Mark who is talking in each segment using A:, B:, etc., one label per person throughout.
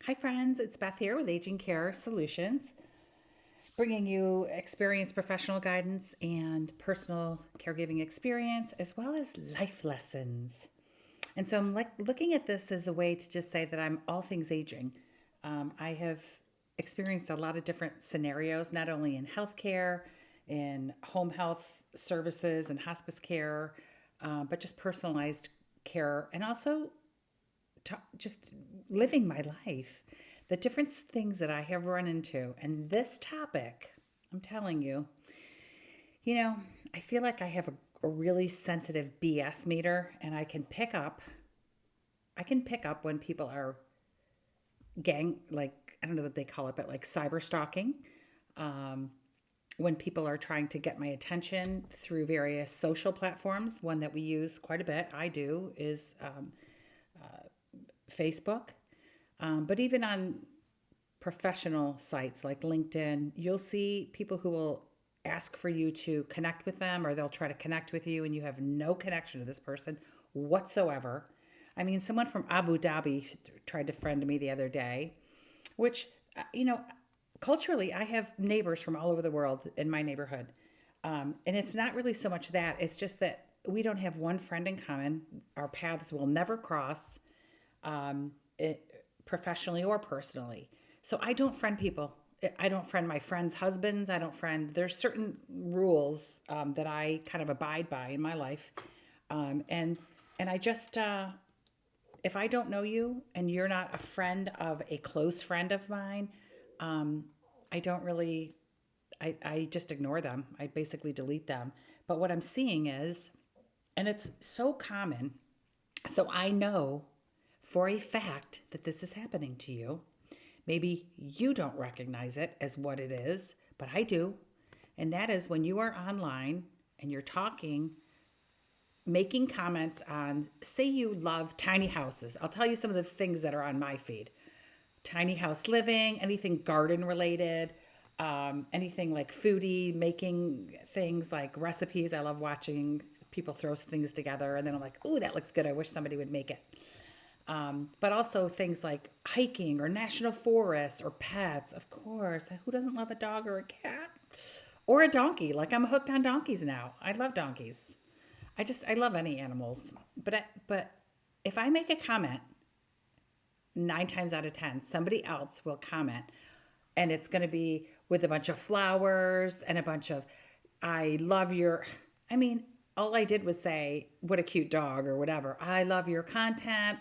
A: Hi, friends. It's Beth here with Aging Care Solutions, bringing you experienced professional guidance and personal caregiving experience, as well as life lessons. And so I'm looking at this as a way to just say that I'm all things aging. I have experienced a lot of different scenarios, not only in healthcare, in home health services and hospice care, but just personalized care, and also just living my life, the different things that I have run into. And this topic, I'm telling you, you know, I feel like I have a really sensitive BS meter, and I can pick up when people are like, I don't know what they call it, but like cyber stalking. Um, when people are trying to get my attention through various social platforms. One that we use quite a bit, I do, is Facebook. But even on professional sites like LinkedIn, you'll see people who will ask for you to connect with them, or they'll try to connect with you and you have no connection to this person whatsoever. I mean, someone from Abu Dhabi tried to friend me the other day, which, you know, culturally, I have neighbors from all over the world in my neighborhood. And it's not really so much that, it's just that we don't have one friend in common. Our paths will never cross, professionally or personally. So I don't friend people. I don't friend my friends' husbands. I don't friend. There's certain rules that I kind of abide by in my life, and I just if I don't know you and you're not a friend of a close friend of mine, I don't really. I just ignore them. I basically delete them. But what I'm seeing is, and it's so common, so I know for a fact that this is happening to you. Maybe you don't recognize it as what it is, but I do. And that is when you are online and you're talking, making comments on, say you love tiny houses. I'll tell you some of the things that are on my feed: tiny house living, anything garden related, anything like foodie, making things like recipes. I love watching people throw things together, and then I'm like, "Ooh, that looks good. I wish somebody would make it." But also things like hiking or national forests or pets. Of course, who doesn't love a dog or a cat or a donkey? Like, I'm hooked on donkeys now. I love donkeys. I love any animals. But if I make a comment, 9 times out of 10, somebody else will comment, and it's going to be with a bunch of flowers and a bunch of, I love your, I mean, all I did was say, what a cute dog or whatever. I love your content.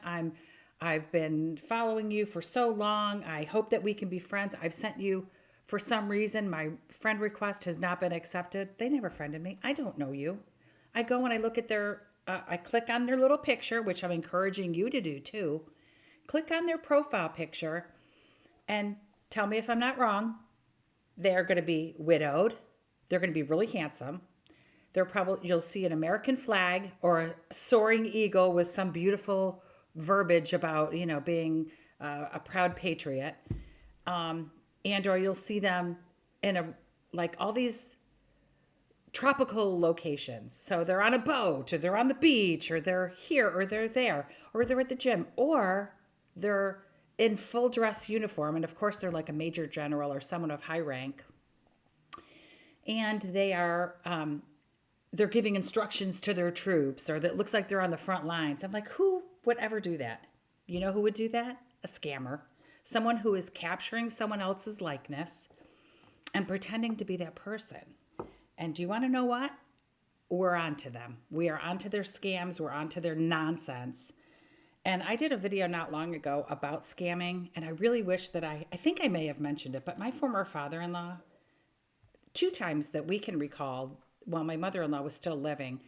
A: I've been following you for so long. I hope that we can be friends. I've sent you, for some reason, my friend request has not been accepted. They never friended me. I don't know you. I go and I look at I click on their little picture, which I'm encouraging you to do too. Click on their profile picture and tell me if I'm not wrong. They're going to be widowed. They're going to be really handsome. They're probably, you'll see an American flag or a soaring eagle with some beautiful verbiage about, being a proud patriot. And or you'll see them in like all these tropical locations. So they're on a boat, or they're on the beach, or they're here, or they're there, or they're at the gym, or they're in full dress uniform. And of course, they're like a major general or someone of high rank. And they're giving instructions to their troops, or that looks like they're on the front lines. I'm like, who would ever do that? You know who would do that? A scammer. Someone who is capturing someone else's likeness and pretending to be that person. And do you want to know what? We're onto them. We are onto their scams. We're onto their nonsense. And I did a video not long ago about scamming, and I really wish that I think I may have mentioned it, but my former father-in-law, 2 times that we can recall, while my mother-in-law was still living,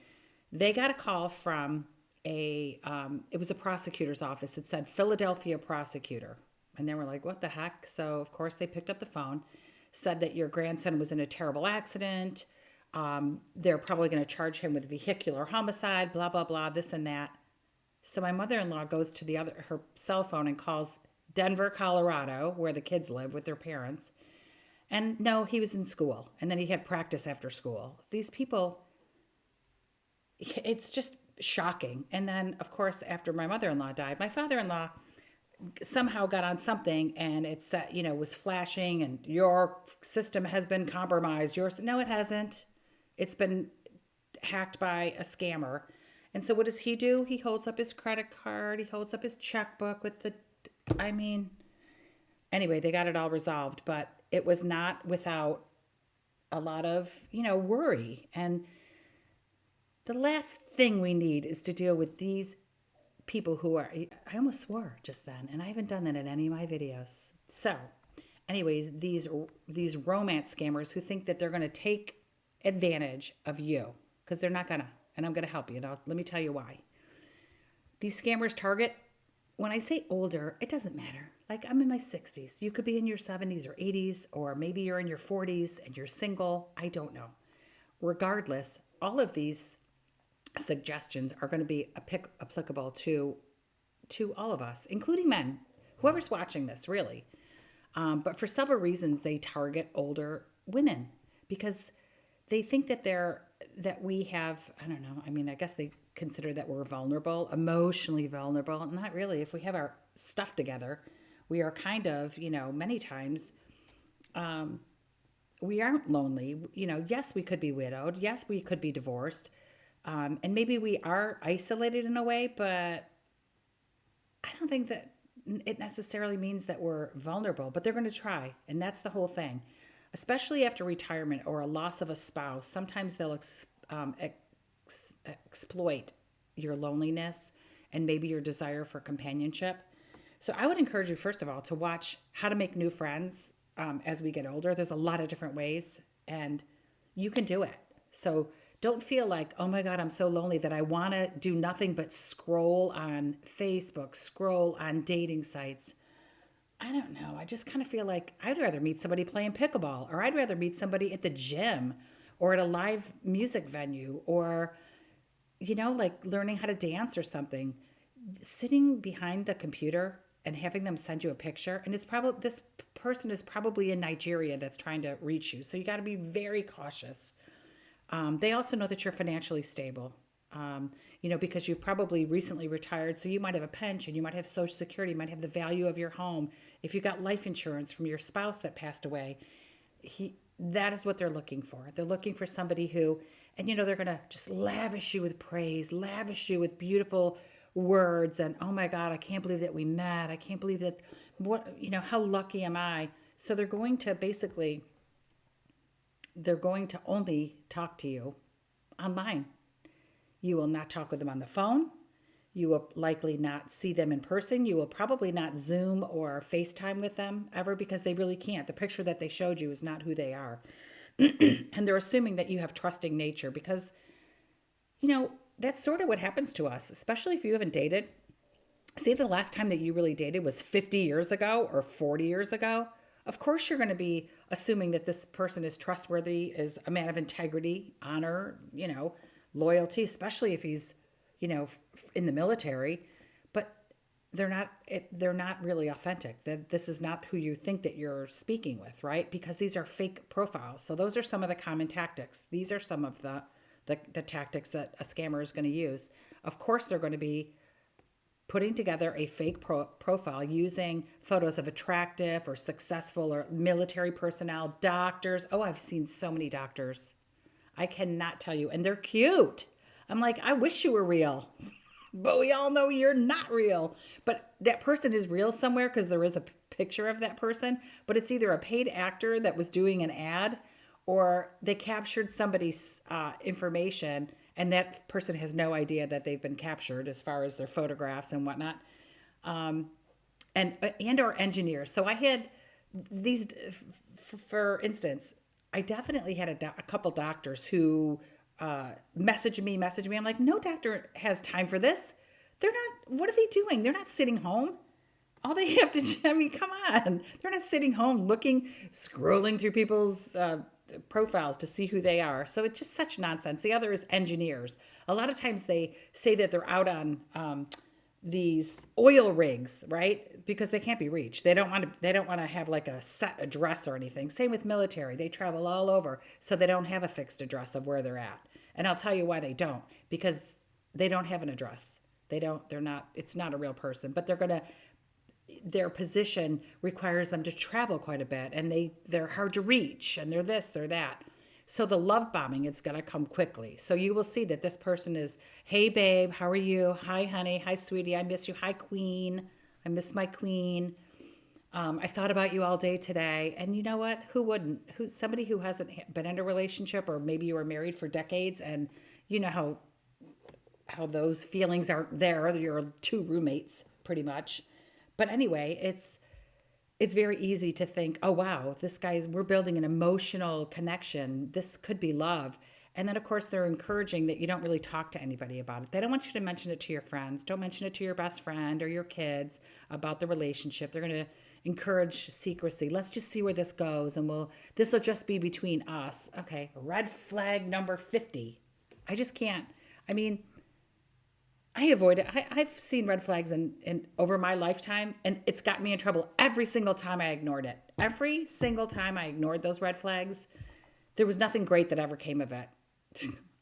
A: they got a call from it was a prosecutor's office. It said Philadelphia prosecutor. And they were like, what the heck? So, of course, they picked up the phone, said that your grandson was in a terrible accident. They're probably going to charge him with vehicular homicide, blah, blah, blah, this and that. So my mother-in-law goes to her cell phone and calls Denver, Colorado, where the kids live with their parents. And no, he was in school. And then he had practice after school. These people, it's just shocking. And then, of course, after my mother-in-law died, my father-in-law, somehow got on something and it said, was flashing and your system has been compromised. No, it hasn't. It's been hacked by a scammer. And so what does he do? He holds up his credit card. He holds up his checkbook with I mean, anyway, they got it all resolved, but it was not without a lot of, worry. And the last thing we need is to deal with these people who are, I almost swore just then, and I haven't done that in any of my videos. So, anyways, these romance scammers who think that they're going to take advantage of you, because they're not going to, and I'm going to help you. Now, let me tell you why. These scammers target, when I say older, it doesn't matter. Like, I'm in my 60s. You could be in your 70s or 80s, or maybe you're in your 40s and you're single. I don't know. Regardless, all of these suggestions are going to be applicable to all of us, including men, whoever's watching this, really. But for several reasons, they target older women because they think that we have, I don't know. I mean, I guess they consider that we're vulnerable, emotionally vulnerable. Not really. If we have our stuff together, we are kind of, many times, we aren't lonely. Yes, we could be widowed. Yes, we could be divorced. And maybe we are isolated in a way, but I don't think that it necessarily means that we're vulnerable, but they're going to try. And that's the whole thing. Especially after retirement or a loss of a spouse, sometimes they'll exploit your loneliness and maybe your desire for companionship. So I would encourage you, first of all, to watch How to Make New Friends as we get older. There's a lot of different ways, and you can do it. So don't feel like, oh my God, I'm so lonely that I want to do nothing but scroll on Facebook, scroll on dating sites. I don't know. I just kind of feel like I'd rather meet somebody playing pickleball, or I'd rather meet somebody at the gym or at a live music venue, or, like learning how to dance or something. Sitting behind the computer and having them send you a picture, and it's probably, this person is probably in Nigeria that's trying to reach you. So you got to be very cautious. They also know that you're financially stable, because you've probably recently retired. So you might have a pension, you might have Social Security, you might have the value of your home. If you got life insurance from your spouse that passed away, that is what they're looking for. They're looking for somebody who, and they're going to just lavish you with praise, lavish you with beautiful words. And, oh my God, I can't believe that we met. I can't believe that, how lucky am I? So they're going to only talk to you online. You will not talk with them on the phone. You will likely not see them in person. You will probably not Zoom or FaceTime with them ever, because they really can't. The picture that they showed you is not who they are. And they're assuming that you have trusting nature because, that's sort of what happens to us, especially if you haven't dated. See, the last time that you really dated was 50 years ago or 40 years ago. Of course, you're going to be assuming that this person is trustworthy, is a man of integrity, honor, loyalty, especially if he's, in the military. But they're not really authentic. That this is not who you think that you're speaking with, right? Because these are fake profiles. So those are some of the common tactics. These are some of the tactics that a scammer is going to use. Of course, they're going to be putting together a fake profile using photos of attractive or successful or military personnel, doctors. Oh, I've seen so many doctors. I cannot tell you. And they're cute. I'm like, I wish you were real. But we all know you're not real. But that person is real somewhere because there is a picture of that person. But it's either a paid actor that was doing an ad, or they captured somebody's information, and that person has no idea that they've been captured as far as their photographs and whatnot, and or engineers. So I had these, for instance, I definitely had a couple doctors who messaged me. I'm like, no doctor has time for this. They're not. What are they doing? They're not sitting home. All they have to do, I mean, come on. They're not sitting home scrolling through people's profiles to see who they are. So it's just such nonsense. The other is engineers. A lot of times they say that they're out on these oil rigs, right? Because they can't be reached. They don't want to have like a set address or anything. Same with military. They travel all over, so they don't have a fixed address of where they're at. And I'll tell you why they don't. Because they don't have an address. It's not a real person, but they're going to their position requires them to travel quite a bit, and they're hard to reach, and they're this, they're that. So the love bombing, it's going to come quickly. So you will see that this person is, hey babe, how are you? Hi honey, hi sweetie, I miss you. Hi queen, I miss my queen. I thought about you all day today. And you know what? Who wouldn't? Who's somebody who hasn't been in a relationship, or maybe you were married for decades, and you know how those feelings aren't there. You're two roommates pretty much. But anyway, it's very easy to think, oh wow, this guy's we're building an emotional connection. This could be love. And then of course they're encouraging that you don't really talk to anybody about it. They don't want you to mention it to your friends. Don't mention it to your best friend or your kids about the relationship. They're going to encourage secrecy. Let's just see where this goes, and this will just be between us. Okay, red flag number 50. I just can't. I mean, I avoid it. I've seen red flags in over my lifetime, and it's got me in trouble every single time I ignored it. Every single time I ignored those red flags, there was nothing great that ever came of it.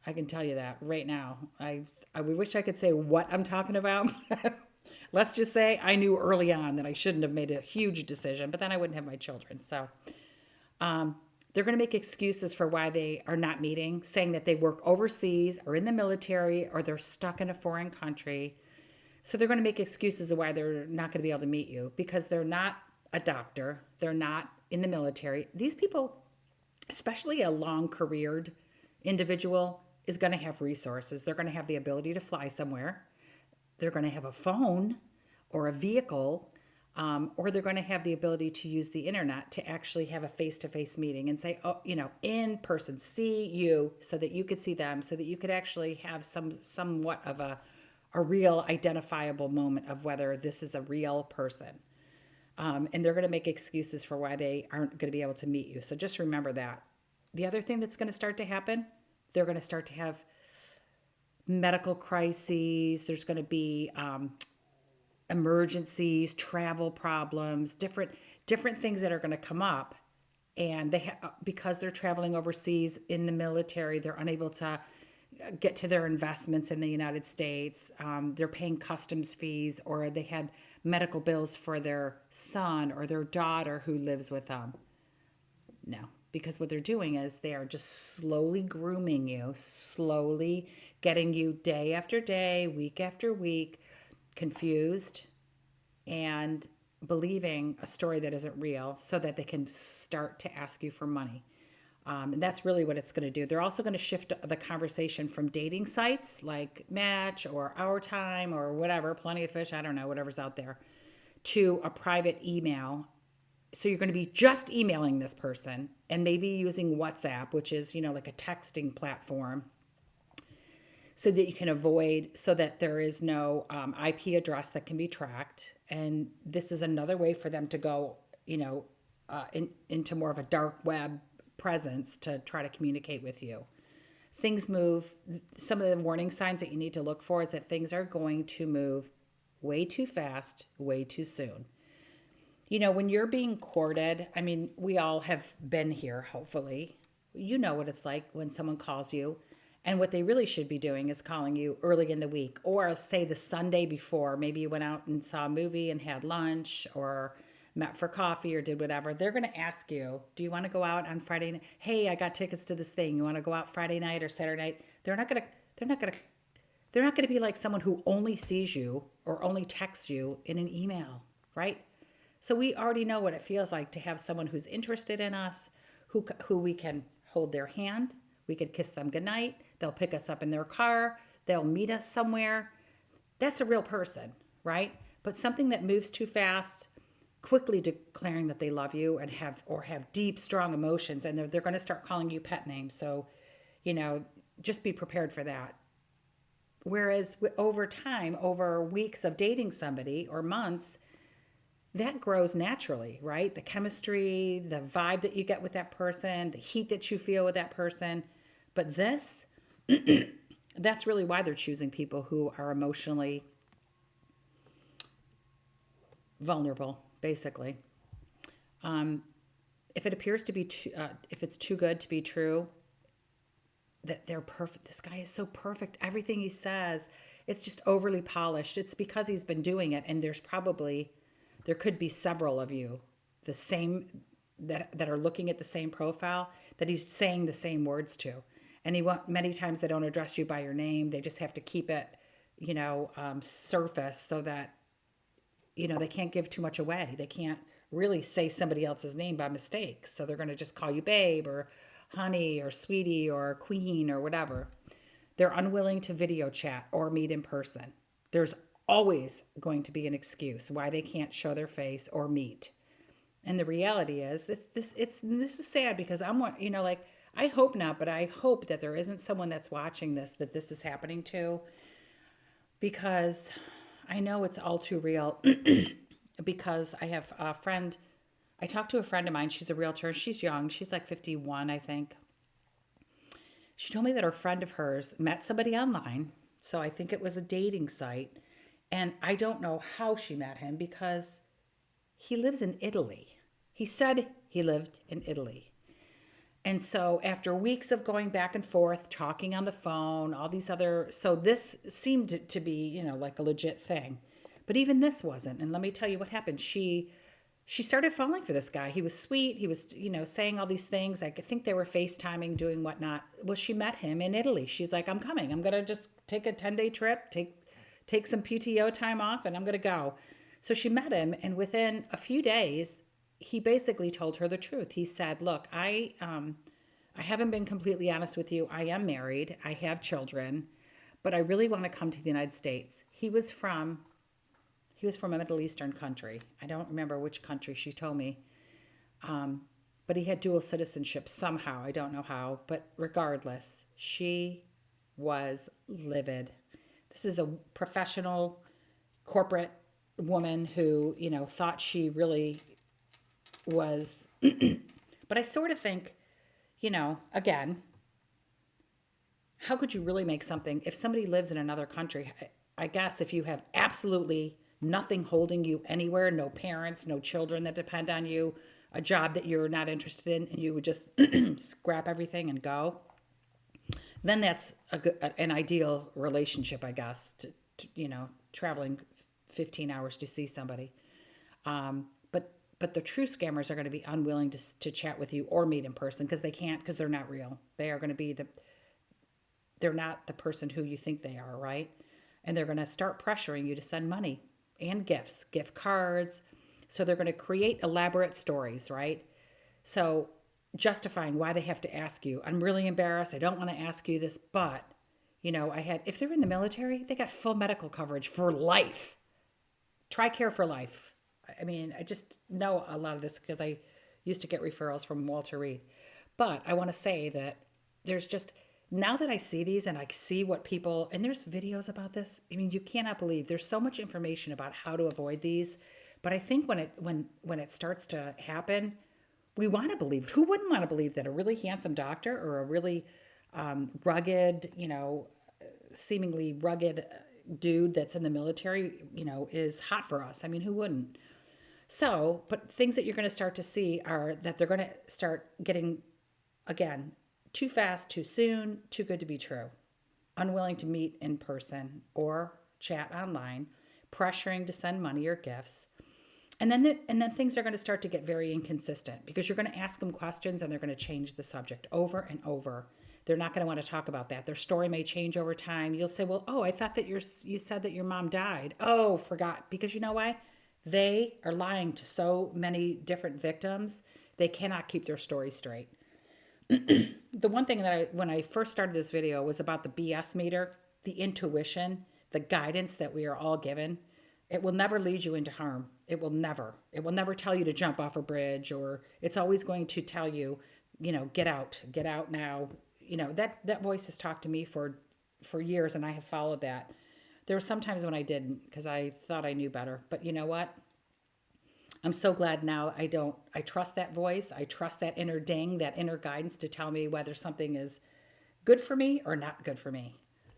A: I can tell you that right now. I wish I could say what I'm talking about. Let's just say I knew early on that I shouldn't have made a huge decision, but then I wouldn't have my children. So they're going to make excuses for why they are not meeting, saying that they work overseas or in the military or they're stuck in a foreign country. So they're going to make excuses of why they're not going to be able to meet you because they're not a doctor. They're not in the military. These people, especially a long careered individual, is going to have resources. They're going to have the ability to fly somewhere. They're going to have a phone or a vehicle, or they're going to have the ability to use the internet to actually have a face-to-face meeting and say, oh, in person, see you so that you could see them, so that you could actually have somewhat of a real identifiable moment of whether this is a real person. And they're going to make excuses for why they aren't going to be able to meet you. So just remember that. The other thing that's going to start to happen, they're going to start to have medical crises. There's going to be emergencies, travel problems, different things that are going to come up, and because they're traveling overseas in the military, they're unable to get to their investments in the United States. They're paying customs fees, or they had medical bills for their son or their daughter who lives with them. No, because what they're doing is they are just slowly grooming you, slowly getting you day after day, week after week, confused and believing a story that isn't real so that they can start to ask you for money. And that's really what it's going to do. They're also going to shift the conversation from dating sites like Match or Our Time or whatever, Plenty of Fish, I don't know, whatever's out there, to a private email. So you're going to be just emailing this person and maybe using WhatsApp, which is, like a texting platform, so that you can avoid, so that there is no IP address that can be tracked. And this is another way for them to go, into more of a dark web presence to try to communicate with you. Things move. Some of the warning signs that you need to look for is that things are going to move way too fast, way too soon. When you're being courted, I mean, we all have been here, hopefully. You know what it's like when someone calls you. And what they really should be doing is calling you early in the week, or say the Sunday before. Maybe you went out and saw a movie and had lunch, or met for coffee, or did whatever. They're going to ask you, do you want to go out on Friday night? Hey, I got tickets to this thing. You want to go out Friday night or Saturday night? They're not going to be like someone who only sees you or only texts you in an email, right? So we already know what it feels like to have someone who's interested in us, who we can hold their hand. We could kiss them goodnight. They'll pick us up in their car. They'll meet us somewhere. That's a real person, right? But something that moves too fast, quickly declaring that they love you and have deep, strong emotions, and they're going to start calling you pet names. So, just be prepared for that. Whereas over time, over weeks of dating somebody or months, that grows naturally, right? The chemistry, the vibe that you get with that person, the heat that you feel with that person. But this, that's really why they're choosing people who are emotionally vulnerable, basically. If it appears to be, if it's too good to be true, that they're perfect. This guy is so perfect. Everything he says, it's just overly polished. It's because he's been doing it, and there's probably there could be several of you, the same, that are looking at the same profile that he's saying the same words to. And many times they don't address you by your name. They just have to keep it, surface so that, they can't give too much away. They can't really say somebody else's name by mistake. So they're going to just call you babe or honey or sweetie or queen or whatever. They're unwilling to video chat or meet in person. There's always going to be an excuse why they can't show their face or meet. And the reality is that this is sad, because I hope not, but I hope that there isn't someone that's watching that this is happening to, because I know it's all too real. Because I talked to a friend of mine, she's a realtor, she's young, she's like 51, I think. She told me that her friend of hers met somebody online, so I think it was a dating site, and I don't know how she met him because he lives in Italy. He said he lived in Italy. And so after weeks of going back and forth, talking on the phone, so this seemed to be, like a legit thing. But even this wasn't. And let me tell you what happened. She started falling for this guy. He was sweet. He was, saying all these things. I think they were FaceTiming, doing whatnot. Well, she met him in Italy. She's like, I'm coming. I'm going to just take a 10-day trip, take some PTO time off, and I'm going to go. So she met him. And within a few days, he basically told her the truth. He said, look, I haven't been completely honest with you. I am married. I have children, but I really want to come to the United States. He was from a Middle Eastern country. I don't remember which country, she told me. But he had dual citizenship somehow. I don't know how. But regardless, she was livid. This is a professional corporate woman who, thought she really was. But I sort of think, again, how could you really make something if somebody lives in another country? I guess if you have absolutely nothing holding you anywhere, no parents, no children that depend on you, a job that you're not interested in, and you would just scrap everything and go, then that's an ideal relationship, I guess, to traveling 15 hours to see somebody. But the true scammers are going to be unwilling to chat with you or meet in person because they can't, because they're not real. They are going to be they're not the person who you think they are, right? And they're going to start pressuring you to send money and gifts, gift cards. So they're going to create elaborate stories, right? So justifying why they have to ask you. I'm really embarrassed. I don't want to ask you this, but, if they're in the military, they got full medical coverage for life. TRICARE for life. I mean, I just know a lot of this because I used to get referrals from Walter Reed. But I want to say that there's just, now that I see these and I see what people, and there's videos about this, I mean, you cannot believe there's so much information about how to avoid these. But I think when it starts to happen, we want to believe. Who wouldn't want to believe that a really handsome doctor or a really rugged, seemingly rugged dude that's in the military, is hot for us? I mean, who wouldn't? So, but things that you're going to start to see are that they're going to start getting, again, too fast, too soon, too good to be true, unwilling to meet in person or chat online, pressuring to send money or gifts. And then things are going to start to get very inconsistent because you're going to ask them questions and they're going to change the subject over and over. They're not going to want to talk about that. Their story may change over time. You'll say, well, I thought that you said that your mom died. Oh, forgot. Because you know why? They are lying to so many different victims. They cannot keep their story straight. The one thing that when I first started this video was about the BS meter, the intuition, the guidance that we are all given. It will never lead you into harm. It will never. It will never tell you to jump off a bridge, or it's always going to tell you, get out now. That voice has talked to me for years, and I have followed that. There were some times when I didn't because I thought I knew better. But you know what? I'm so glad now I trust that voice. I trust that inner ding, that inner guidance to tell me whether something is good for me or not good for me.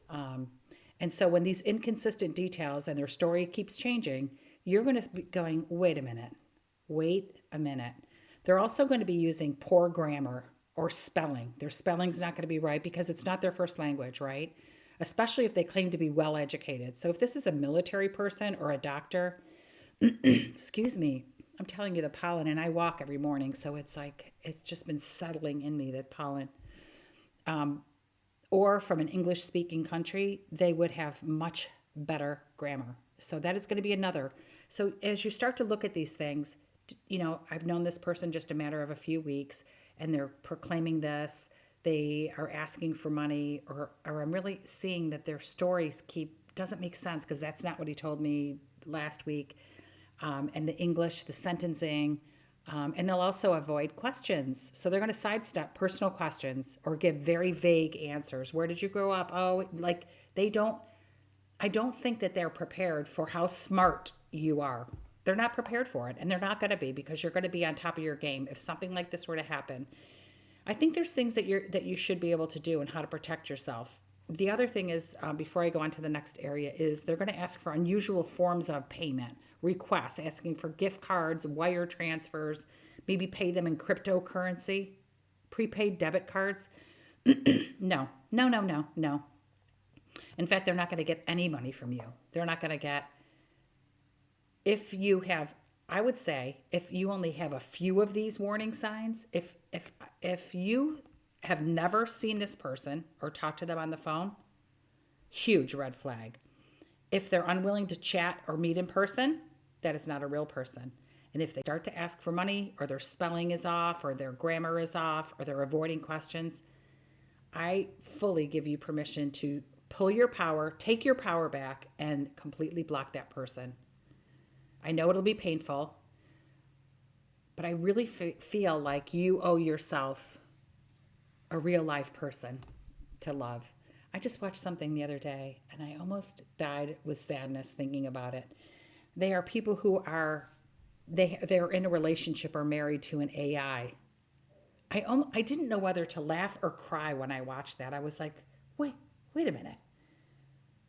A: And so when these inconsistent details and their story keeps changing, you're going to be going, wait a minute. They're also going to be using poor grammar or spelling. Their spelling's not going to be right because it's not their first language, right? Especially if they claim to be well educated. So if this is a military person or a doctor, Excuse me. I'm telling you, the pollen, and I walk every morning, so it's like it's just been settling in me, that pollen. Or from an English speaking country, they would have much better grammar. So that is going to be another. So as you start to look at these things, I've known this person just a matter of a few weeks, and they're proclaiming this. They are asking for money, or I'm really seeing that their stories doesn't make sense, because that's not what he told me last week. And the English, the sentencing, and they'll also avoid questions. So they're going to sidestep personal questions or give very vague answers. Where did you grow up? Oh, like I don't think that they're prepared for how smart you are. They're not prepared for it, and they're not going to be, because you're going to be on top of your game if something like this were to happen. I think there's things that you should be able to do and how to protect yourself. The other thing is, before I go on to the next area, is they're going to ask for unusual forms of payment requests, asking for gift cards, wire transfers, maybe pay them in cryptocurrency, prepaid debit cards. No, no, no, no, no. In fact, they're not going to get any money from you. They're not going to get, if you have, I would say, if you only have a few of these warning signs, if you have never seen this person or talked to them on the phone, huge red flag. If they're unwilling to chat or meet in person, that is not a real person. And if they start to ask for money, or their spelling is off, or their grammar is off, or they're avoiding questions, I fully give you permission to pull your power, take your power back, and completely block that person. I know it'll be painful, but I really feel like you owe yourself a real life person to love. I just watched something the other day, and I almost died with sadness thinking about it. They are people who are they're in a relationship or married to an AI. I didn't know whether to laugh or cry when I watched that. I was like, wait a minute.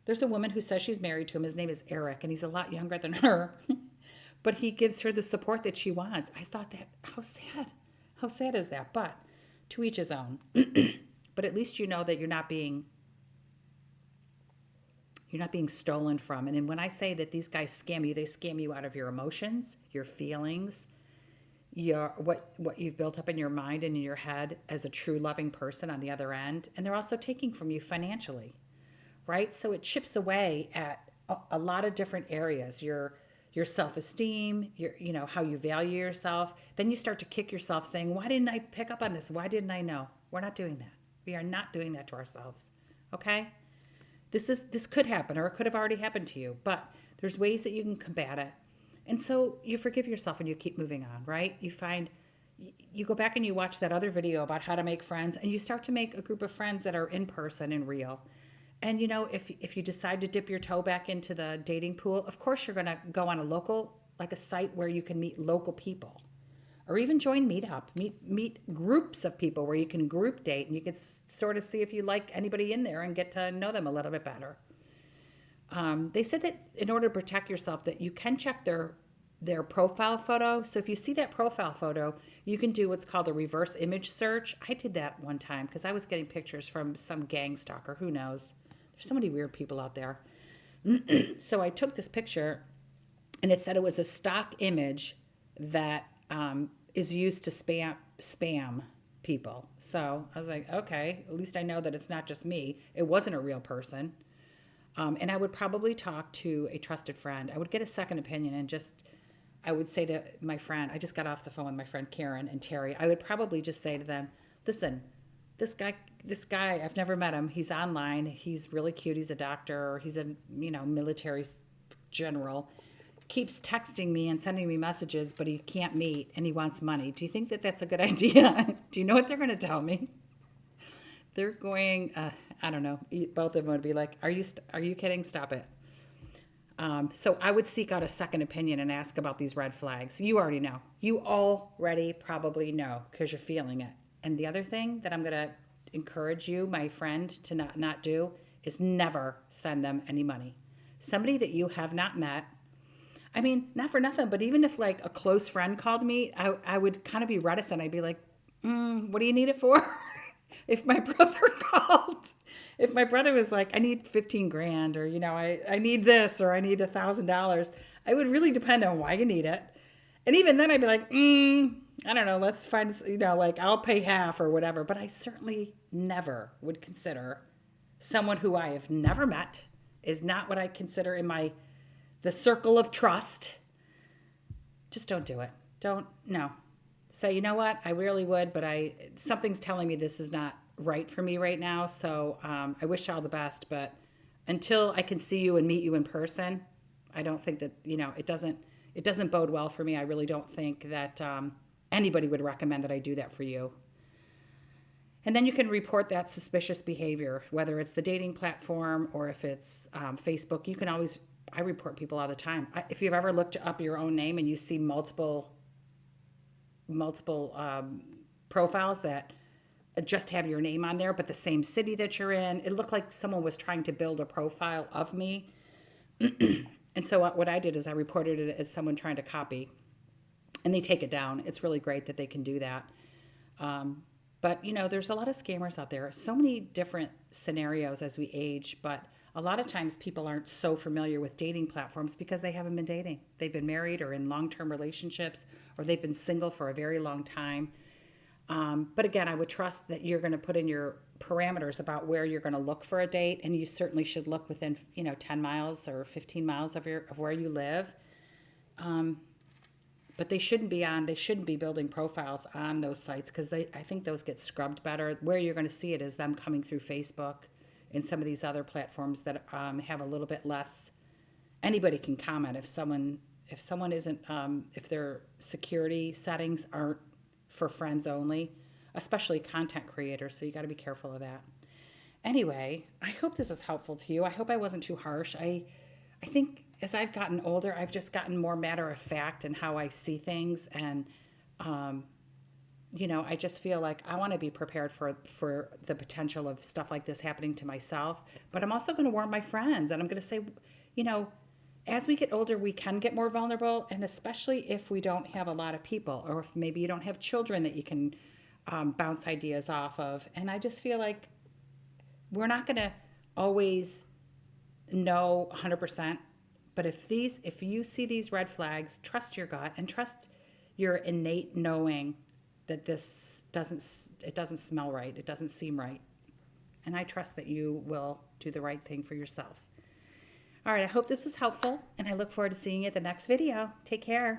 A: There's a woman who says she's married to him. His name is Eric, and he's a lot younger than her. But he gives her the support that she wants. I thought that, how sad. How sad is that? But to each his own. But at least you know that you're not being stolen from. And then when I say that these guys scam you, they scam you out of your emotions, your feelings, what you've built up in your mind and in your head as a true loving person on the other end. And they're also taking from you financially, right? So it chips away at a lot of different areas. Your self-esteem, how you value yourself. Then you start to kick yourself saying, why didn't I pick up on this? Why didn't I know? We're not doing that. We are not doing that to ourselves. Okay? This could happen, or it could have already happened to you, but there's ways that you can combat it. And so you forgive yourself and you keep moving on, right? You go back and you watch that other video about how to make friends, and you start to make a group of friends that are in person and real. And if you decide to dip your toe back into the dating pool, of course you're going to go on a site where you can meet local people, or even join Meetup, meet groups of people where you can group date, and you can sort of see if you like anybody in there and get to know them a little bit better. They said that in order to protect yourself, that you can check their profile photo. So if you see that profile photo, you can do what's called a reverse image search. I did that one time because I was getting pictures from some gang stalker. Who knows? There's so many weird people out there. So I took this picture, and it said it was a stock image that is used to spam people. So I was like, okay, at least I know that it's not just me. It wasn't a real person. And I would probably talk to a trusted friend. I would get a second opinion, and I would say to my friend, I just got off the phone with my friend Karen and Terry. I would probably just say to them, listen, this guy, I've never met him. He's online. He's really cute. He's a doctor. He's a, military general. Keeps texting me and sending me messages, but he can't meet, and he wants money. Do you think that that's a good idea? Do you know what they're going to tell me? They're going, I don't know. Both of them would be like, are you kidding? Stop it. So I would seek out a second opinion and ask about these red flags. You already know. You already probably know because you're feeling it. And the other thing that I'm going to encourage you, my friend, to not do is never send them any money. Somebody that you have not met. I mean, not for nothing, but even if like a close friend called me, I would kind of be reticent. I'd be like, what do you need it for? If my brother called, if my brother was like, I need 15 grand, or, I need this, or I need $1,000, I would really depend on why you need it. And even then I'd be like, I don't know, let's find, like I'll pay half or whatever. But I certainly never would consider someone who I have never met, is not what I consider in the circle of trust. Just don't do it. Don't, no. Say, you know what, I really would, but something's telling me this is not right for me right now. So I wish you all the best, but until I can see you and meet you in person, I don't think that, it doesn't bode well for me. I really don't think that anybody would recommend that I do that for you. And then you can report that suspicious behavior, whether it's the dating platform or if it's Facebook. You can always, I report people all the time. If you've ever looked up your own name and you see multiple profiles that just have your name on there, but the same city that you're in, it looked like someone was trying to build a profile of me. And so what I did is I reported it as someone trying to copy, and they take it down. It's really great that they can do that. But, there's a lot of scammers out there. So many different scenarios as we age, but a lot of times people aren't so familiar with dating platforms because they haven't been dating. They've been married or in long-term relationships, or they've been single for a very long time. But again, I would trust that you're going to put in your parameters about where you're going to look for a date, and you certainly should look within 10 miles or 15 miles of where you live. But they shouldn't be building profiles on those sites, because I think those get scrubbed better. Where you're going to see it is them coming through Facebook and some of these other platforms that have a little bit less. Anybody can comment if someone isn't, if their security settings aren't for friends only, especially content creators. So you got to be careful of that. Anyway, I hope this was helpful to you. I hope I wasn't too harsh. I think as I've gotten older, I've just gotten more matter of fact in how I see things. And, I just feel like I want to be prepared for the potential of stuff like this happening to myself. But I'm also going to warn my friends, and I'm going to say, as we get older, we can get more vulnerable, and especially if we don't have a lot of people, or if maybe you don't have children that you can bounce ideas off of. And I just feel like we're not going to always know 100%, but if you see these red flags, trust your gut and trust your innate knowing that this doesn't smell right, it doesn't seem right. And I trust that you will do the right thing for yourself. All right, I hope this was helpful, and I look forward to seeing you at the next video. Take care.